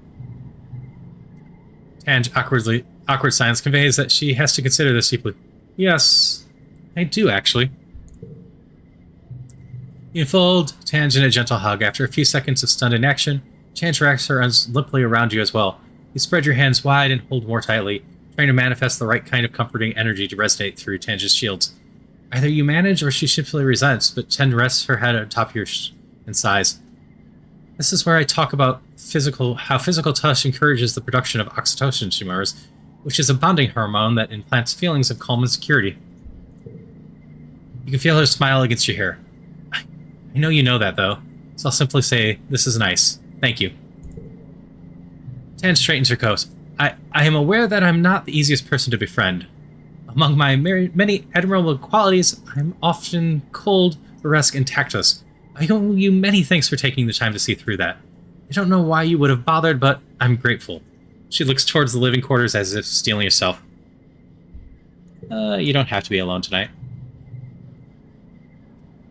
Tange awkward silence conveys that she has to consider this deeply. Yes, I do actually. You enfold Tange in a gentle hug. After a few seconds of stunned inaction, Tange wraps her arms limply around you as well. You spread your hands wide and hold more tightly, trying to manifest the right kind of comforting energy to resonate through Tange's shields. Either you manage or she simply resents, but Tange rests her head on top of yours and sighs. This is where I talk about how physical touch encourages the production of oxytocin, she murmurs, which is a bonding hormone that implants feelings of calm and security. You can feel her smile against your hair. I know you know that, though, so I'll simply say, this is nice. Thank you. Tange straightens her coat. I am aware that I'm not the easiest person to befriend. Among my many admirable qualities, I'm often cold, burlesque, and tactless. I owe you many thanks for taking the time to see through that. I don't know why you would have bothered, but I'm grateful. She looks towards the living quarters as if stealing herself. You don't have to be alone tonight.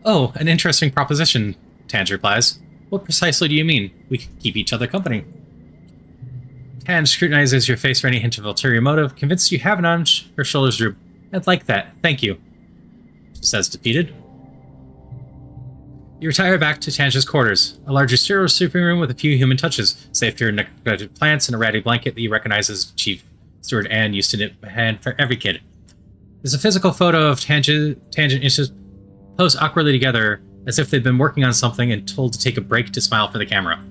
Oh, an interesting proposition, Tange replies. What precisely do you mean? We could keep each other company. Tange scrutinizes your face for any hint of ulterior motive, convinced you have none. Her shoulders droop. I'd like that, thank you. She says, defeated. You retire back to Tange's quarters, a larger serial sleeping room with a few human touches, save for neglected plants and a ratty blanket that you recognize as Chief Steward Anne used to knit a hand for every kid. There's a physical photo of Tange and Issa's posed awkwardly together, as if they'd been working on something and told to take a break to smile for the camera.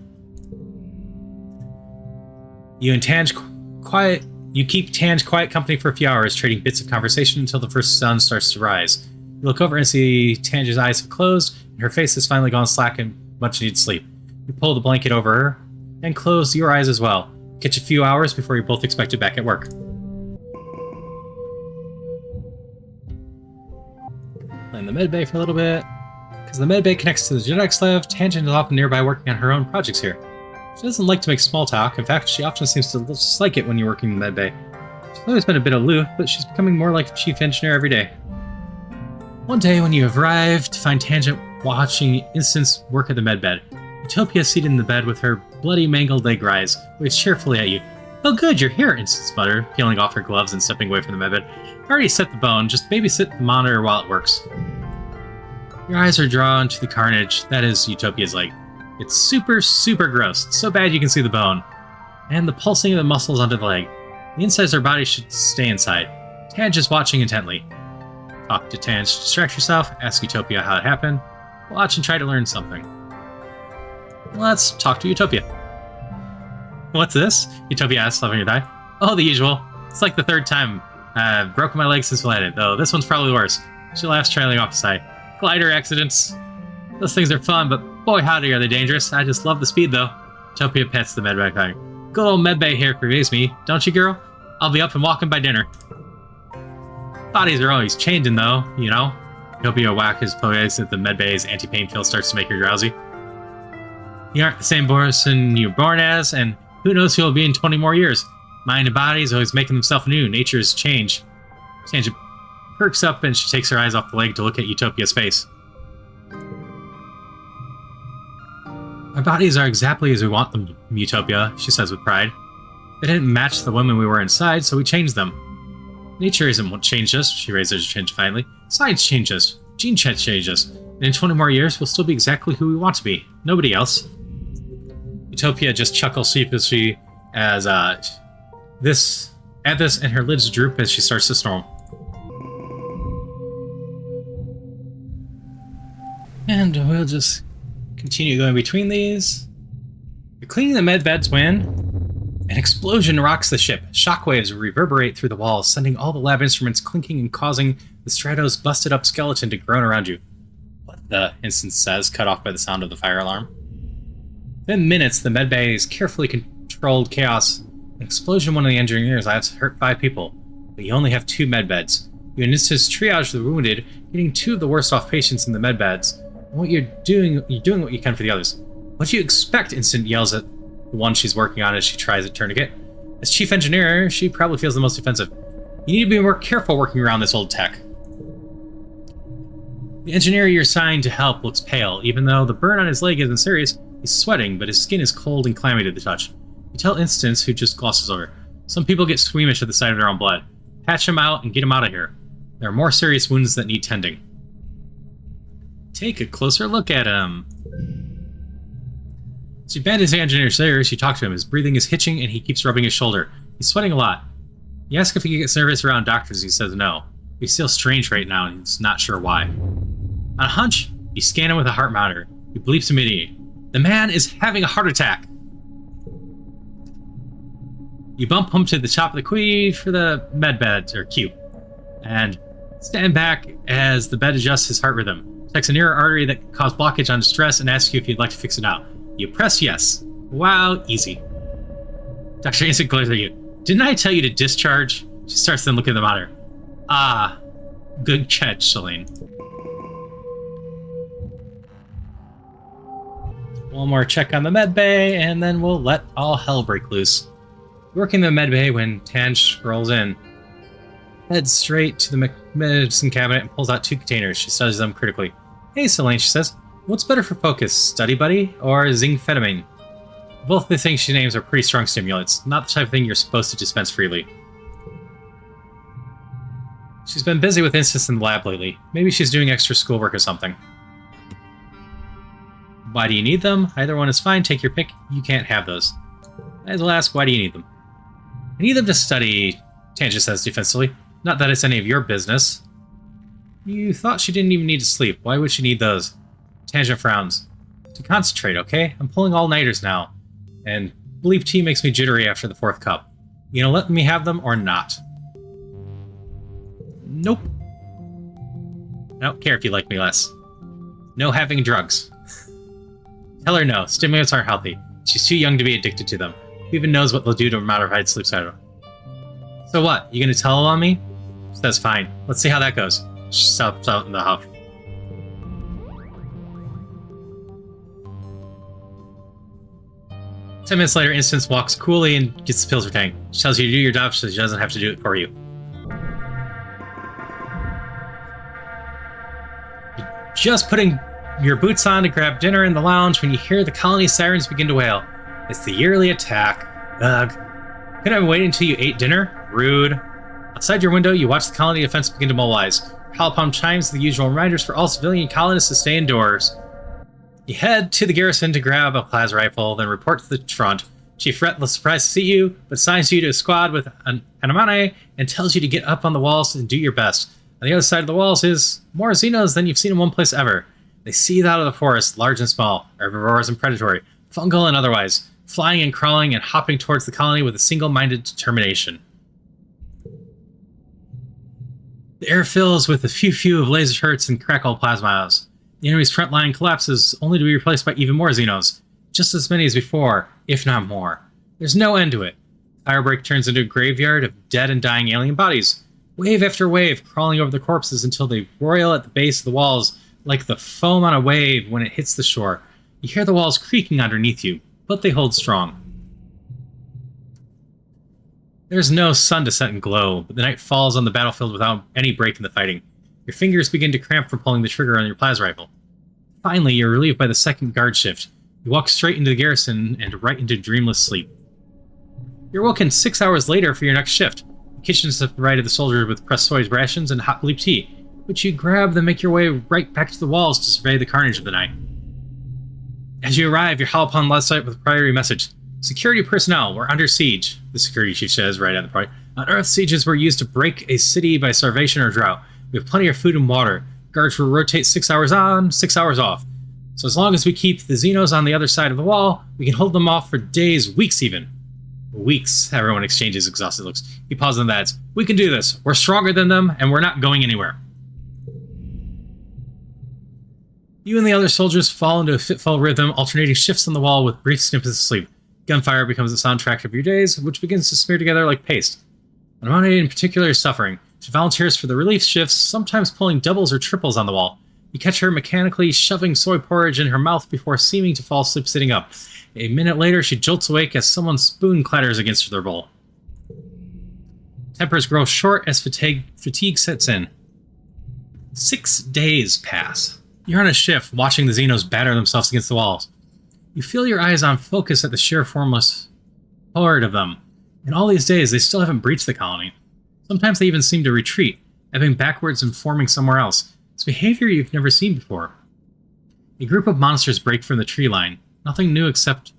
You keep Tange quiet company for a few hours, trading bits of conversation until the first sun starts to rise. You look over and see Tange's eyes have closed, and her face has finally gone slack in much-needed sleep. You pull the blanket over her, and close your eyes as well. Catch a few hours before you're both expected back at work. Play in the medbay for a little bit. Because the medbay connects to the genetics lab, Tangent is often nearby working on her own projects here. She doesn't like to make small talk. In fact, she often seems to dislike it when you're working in the medbay. She's always been a bit aloof, but she's becoming more like a chief engineer every day. One day, when you arrive to find Tangent watching Instance work at the medbed, Utopia seated in the bed with her bloody, mangled leg rise, waves cheerfully at you. Oh good, you're here, Instance muttered, peeling off her gloves and stepping away from the medbed. I already set the bone, just babysit the monitor while it works. Your eyes are drawn to the carnage that is Utopia's leg. It's super, super gross. It's so bad you can see the bone. And the pulsing of the muscles under the leg. The insides of her body should stay inside. Tange is watching intently. Talk to Tange, distract yourself, ask Utopia how it happened. Watch and try to learn something. Let's talk to Utopia. What's this? Utopia asks, slapping her thigh. Oh, the usual. It's like the third time. I've broken my leg since we landed, though this one's probably worse. She laughs, trailing off a sigh. Glider accidents. Those things are fun, but boy howdy are they dangerous. I just love the speed, though. Utopia pets the medbay thigh. Good old medbay here forgives me, don't you, girl? I'll be up and walking by dinner. Bodies are always changing, though, you know? Utopia whackers plays at the medbay's anti-pain pill starts to make her drowsy. You aren't the same person you were born as, and who knows who you'll be in 20 more years. Mind and body is always making themselves new. Nature's change. Tange perks up and she takes her eyes off the leg to look at Utopia's face. Our bodies are exactly as we want them, Utopia, she says with pride. They didn't match the women we were inside, so we changed them. Nature isn't what changed us, she raises her chin defiantly. Science changed us. Gene changed us. And in 20 more years, we'll still be exactly who we want to be. Nobody else. Utopia just chuckles sheepishly as this and her lids droop as she starts to snore. And we'll just continue going between these. You're cleaning the med beds when an explosion rocks the ship. Shockwaves reverberate through the walls, sending all the lab instruments clinking and causing the Strato's busted up skeleton to groan around you. What the instance says, cut off by the sound of the fire alarm. Within minutes, the medbay's carefully controlled chaos. An explosion in one of the engineers' labs hurt 5 people, but you only have 2 medbeds. You and Instis triage the wounded, getting 2 of the worst off patients in the medbeds. What you're doing what you can for the others. What do you expect? Instant yells at the one she's working on as she tries a tourniquet. As chief engineer, she probably feels the most defensive. You need to be more careful working around this old tech. The engineer you're assigned to help looks pale. Even though the burn on his leg isn't serious, he's sweating, but his skin is cold and clammy to the touch. You tell Instance, who just glosses over. Some people get squeamish at the sight of their own blood. Patch him out and get him out of here. There are more serious wounds that need tending. Take a closer look at him. As you bend his engineer's ears, you talk to him. His breathing is hitching and he keeps rubbing his shoulder. He's sweating a lot. You ask if he gets nervous around doctors. He says no. He feels strange right now and he's not sure why. On a hunch, you scan him with a heart monitor. He bleeps immediately. The man is having a heart attack. You bump him to the top of the queue for the med bed, or queue, and stand back as the bed adjusts his heart rhythm. Checks a near artery that can cause blockage on stress and asks you if you'd like to fix it out. You press yes. Wow, easy. Dr. Instant glares at you. Didn't I tell you to discharge? She starts then looking at the monitor. Ah, good catch, Celine. One more check on the med bay, and then we'll let all hell break loose. Working the med bay when Tange scrolls in. Heads straight to the medicine cabinet and pulls out 2 containers. She studies them critically. Hey, Celine, she says. What's better for focus, Study Buddy or zinfetamine? Both the things she names are pretty strong stimulants, not the type of thing you're supposed to dispense freely. She's been busy with Instance in the lab lately. Maybe she's doing extra schoolwork or something. Why do you need them? Either one is fine, take your pick. You can't have those. Might as well ask, why do you need them? I need them to study, Tangent says defensively. Not that it's any of your business. You thought she didn't even need to sleep. Why would she need those? Tangent frowns. To concentrate, okay? I'm pulling all-nighters now. And bleep tea makes me jittery after the 4th cup. You gonna let me have them or not? Nope. I don't care if you like me less. No having drugs. Tell her no. Stimulants aren't healthy. She's too young to be addicted to them. Who even knows what they'll do to a modified sleep cycle? So what? You gonna tell on me? She says fine. Let's see how that goes. She stops out in the huff. Ten minutes later, Instance walks coolly and gets the pills for Tang. She tells you to do your job so she doesn't have to do it for you. You're just putting your boots on to grab dinner in the lounge when you hear the colony sirens begin to wail. It's the yearly attack. Ugh. Couldn't have waited until you ate dinner? Rude. Outside your window, you watch the colony defense begin to mobilize. Palpalm chimes the usual reminders for all civilian colonists to stay indoors. You head to the garrison to grab a plasma rifle, then report to the front. Chief Rhett was surprised to see you, but assigns you to a squad with an Anamane and tells you to get up on the walls and do your best. On the other side of the walls is more Xenos than you've seen in one place ever. They seethe out of the forest, large and small, herbivores and predatory, fungal and otherwise, flying and crawling and hopping towards the colony with a single-minded determination. The air fills with a few of laser turrets and crackle plasmas. The enemy's front line collapses, only to be replaced by even more Xenos. Just as many as before, if not more. There's no end to it. Firebreak turns into a graveyard of dead and dying alien bodies. Wave after wave crawling over the corpses until they roil at the base of the walls like the foam on a wave when it hits the shore. You hear the walls creaking underneath you, but they hold strong. There's no sun to set and glow, but the night falls on the battlefield without any break in the fighting. Your fingers begin to cramp from pulling the trigger on your plasma rifle. Finally, you're relieved by the second guard shift. You walk straight into the garrison and right into dreamless sleep. You're woken 6 hours later for your next shift. The kitchens have provided the soldiers with pressed soy rations and hot bleep tea, which you grab then make your way right back to the walls to survey the carnage of the night. As you arrive, you're hauled upon last sight with a priority message. Security personnel, we're under siege, the security chief says right at the point. On Earth, sieges were used to break a city by starvation or drought. We have plenty of food and water. Guards will rotate 6 hours on, 6 hours off. So as long as we keep the Xenos on the other side of the wall, we can hold them off for days, weeks even. Weeks, everyone exchanges exhausted looks. He pauses on that. We can do this. We're stronger than them, and we're not going anywhere. You and the other soldiers fall into a fitful rhythm, alternating shifts on the wall with brief snippets of sleep. Gunfire becomes the soundtrack of your days, which begins to smear together like paste. Anamane in particular is suffering. She volunteers for the relief shifts, sometimes pulling doubles or triples on the wall. You catch her mechanically shoving soy porridge in her mouth before seeming to fall asleep sitting up. A minute later, she jolts awake as someone's spoon clatters against their bowl. Tempers grow short as fatigue sets in. 6 days pass. You're on a shift, watching the Xenos batter themselves against the walls. You feel your eyes on focus at the sheer formless horde of them. In all these days, they still haven't breached the colony. Sometimes they even seem to retreat, ebbing backwards and forming somewhere else. It's behavior you've never seen before. A group of monsters break from the tree line. Nothing new except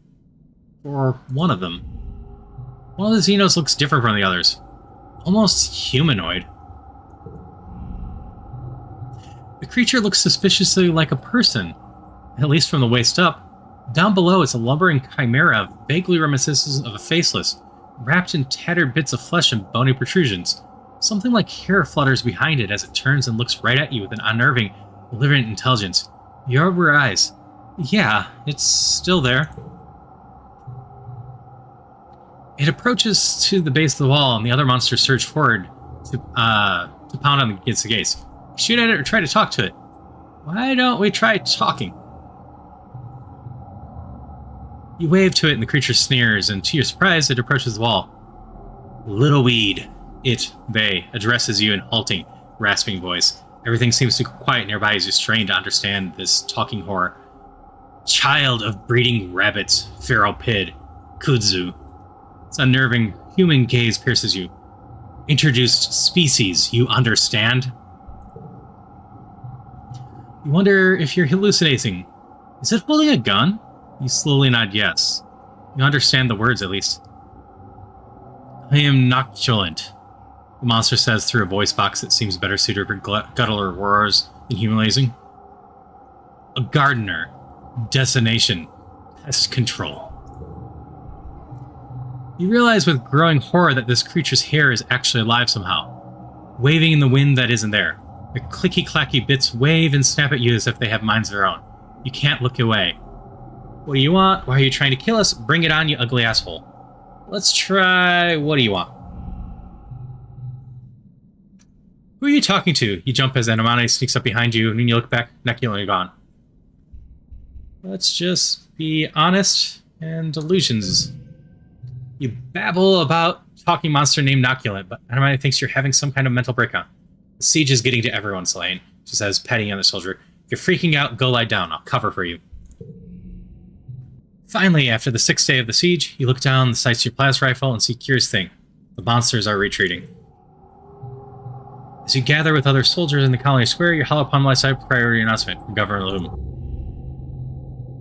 for one of them. One of the Xenos looks different from the others. Almost humanoid. The creature looks suspiciously like a person, at least from the waist up. Down below, it's a lumbering chimera, vaguely reminiscent of a faceless, wrapped in tattered bits of flesh and bony protrusions. Something like hair flutters behind it as it turns and looks right at you with an unnerving, malevolent intelligence. You rub your eyes. Yeah, it's still there. It approaches to the base of the wall, and the other monsters surge forward to pound against the gates. Shoot at it or try to talk to it. Why don't we try talking? You wave to it, and the creature sneers, and to your surprise, it approaches the wall. Little weed. They, addresses you in halting, rasping voice. Everything seems to quiet nearby as you strain to understand this talking horror. Child of breeding rabbits, feral pid, kudzu. Its unnerving human gaze pierces you. Introduced species, you understand? You wonder if you're hallucinating. Is it holding a gun? You slowly nod yes. You understand the words, at least. I am noctulent, the monster says through a voice box that seems better suited for guttural roars than humanizing. A gardener. Destination. Pest control. You realize with growing horror that this creature's hair is actually alive somehow, waving in the wind that isn't there. Their clicky-clacky bits wave and snap at you as if they have minds of their own. You can't look away. What do you want? Why are you trying to kill us? Bring it on, you ugly asshole. Let's try... What do you want? Who are you talking to? You jump as Anamane sneaks up behind you, and when you look back, Neculent gone. Let's just be honest and delusions. You babble about talking monster named Noculent, but Anamane thinks you're having some kind of mental breakdown. The siege is getting to everyone, Selene, she says, patting on the soldier. If you're freaking out, go lie down. I'll cover for you. Finally, after the 6th day of the siege, you look down the sights of your plasma rifle and see curious thing. The monsters are retreating. As you gather with other soldiers in the colony square, you're held upon my side priority announcement from Governor Loom.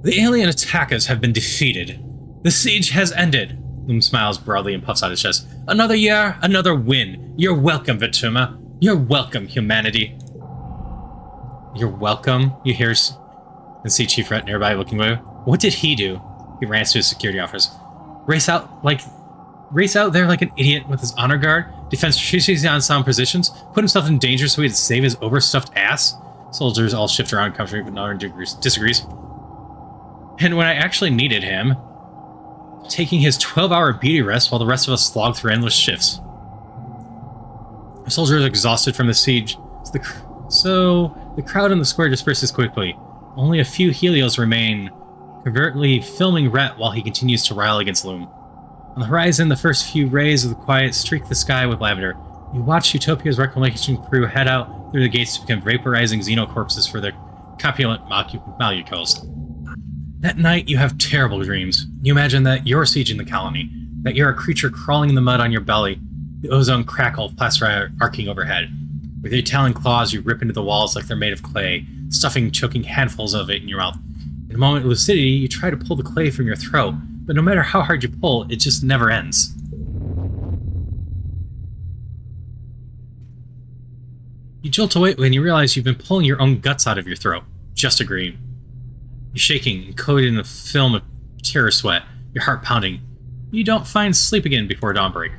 The alien attackers have been defeated. The siege has ended. Loom smiles broadly and puffs out his chest. Another year, another win. You're welcome, Vertuma. You're welcome, humanity. You're welcome, you hear and see Chief Rhett nearby looking away. What did he do? He ran to his security officers. Race out there like an idiot with his honor guard, defend strategically on sound positions, put himself in danger so he'd save his overstuffed ass? Soldiers all shift around comfortably, but no one disagrees. And when I actually needed him, taking his 12-hour beauty rest while the rest of us slogged through endless shifts. The soldiers are exhausted from the siege, so the crowd in the square disperses quickly. Only a few Helios remain, covertly filming Rhett while he continues to rile against Loom. On the horizon, the first few rays of the quiet streak the sky with lavender. You watch Utopia's reclamation crew head out through the gates to become vaporizing xenocorpses for their copulent molecules. That night, you have terrible dreams. You imagine that you're sieging the colony, that you're a creature crawling in the mud on your belly, the ozone crackle of plaster arcing overhead. With your talon claws, you rip into the walls like they're made of clay, stuffing choking handfuls of it in your mouth. In a moment of lucidity, you try to pull the clay from your throat, but no matter how hard you pull, it just never ends. You jolt awake when you realize you've been pulling your own guts out of your throat. Just agreeing. You're shaking and coated in a film of terror sweat, your heart pounding. You don't find sleep again before dawn break.